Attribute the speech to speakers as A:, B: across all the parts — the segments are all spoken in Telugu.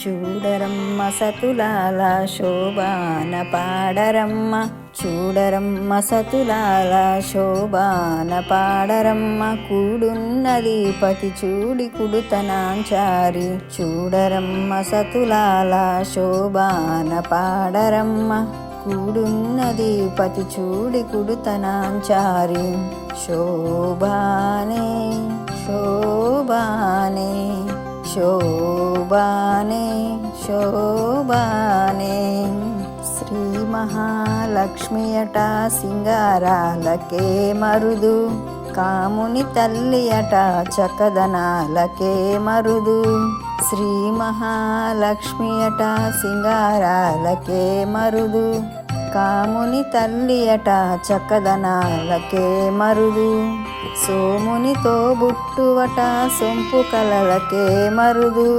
A: చూడరమ్మ సతులాల శోభాన పాడరమ్మ, చూడరమ్మ సతులాల శోభాన పాడరమ్మ. కూడున్నది పతి చూడి కుడుతనాంచారి, చూడరమ్మ సతులాల శోభాన పాడరమ్మ. కూడున్నది పతి చూడి కుడుతనాంచారి, శోభానే శోభానే శోభానే శోభానే. శ్రీ మహాలక్ష్మియట సింగారాలకే మరుదు, కాముని తల్లి అట చక్కదనాలకే మరుదు. శ్రీ మహాలక్ష్మియట సింగారాలకే మరుదు, కాముని తల్లి అట చక్కదనాలకే మరుదు. సోమునితో బుట్టువట సొంపు కలలకే మరుదు,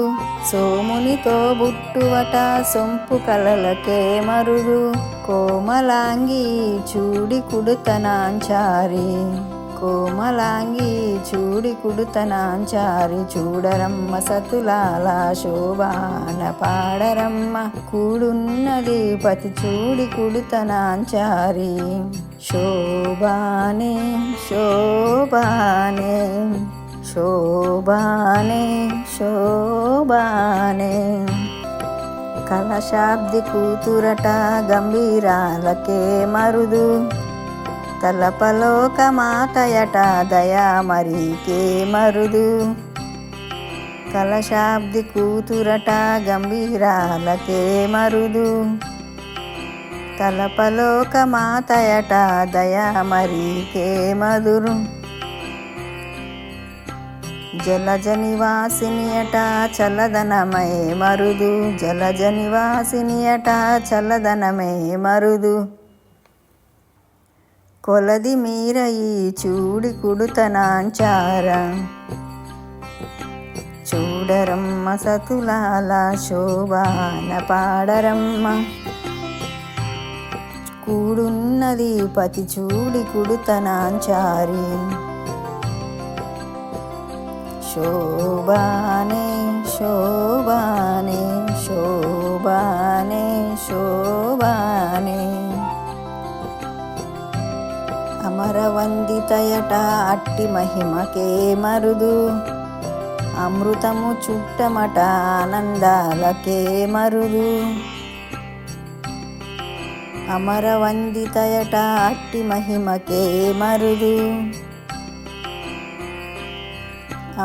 A: సోమునితో బుట్టువట సొంపు కలలకే మరుదు. కోమలాంగి చూడి కుడుతనాంచారి, కోమలాంగి చూడి కుడుతనాంచారి. చూడరమ్మ సతులాల శోభాన పాడరమ్మ, కూడున్నది పతి చూడి కుడుతనాంచారి, శోభానే శోభానే శోభానే శోభానే. కలశాబ్ది కూతురట గంభీరాలకే మరుదు, తలపలోక మాతయట దయామరికే మరుదు. కలశాబ్ది కూతురట గంభీరాలకే మరుదు, తలపలోక మాతయట దయామరికే మధురు. జలజ నివాసినియట చల్లదనమే మరుదు, జలజ నివాసినియట చల్లదనమే మరుదు. కొలది మీరయి చూడి కుడుతనాంచార, చూడరమ్మ సతులాల శోభాన పాడరమ్మ. కూడున్నది పతి చూడి కుడుతనాంచారి, శోభానే శోభానే శోభానే శోభానే. అమరవందితయట అట్టి మహిమకే మరుదు, అమృతము చుట్టమట ఆనందాలకే మరుదు. అమరవందితయట అట్టి మహిమకే మరుదు,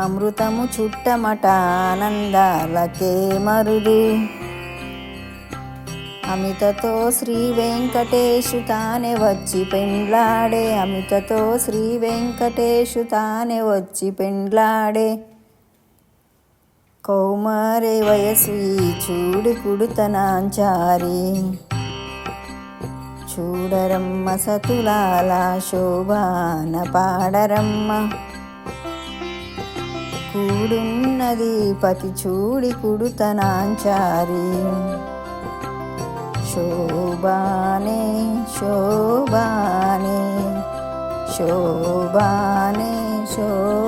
A: అమృతము చుట్టమట ఆనందాలకే మరుదు. అమితతో శ్రీ వెంకటేశు తానే వచ్చి పెండ్లాడే, అమితతో శ్రీ వెంకటేశు తానే వచ్చి పెండ్లాడే. కౌమారే వయసు చూడి కుడుతనాంచారి, చూడరమ్మ సతులాల శోభాన పాడరమ్మ. కూడున్నది పతి చూడి కుడుతనాంచారి, శోభానే శోభానే శోభానే శోభానే.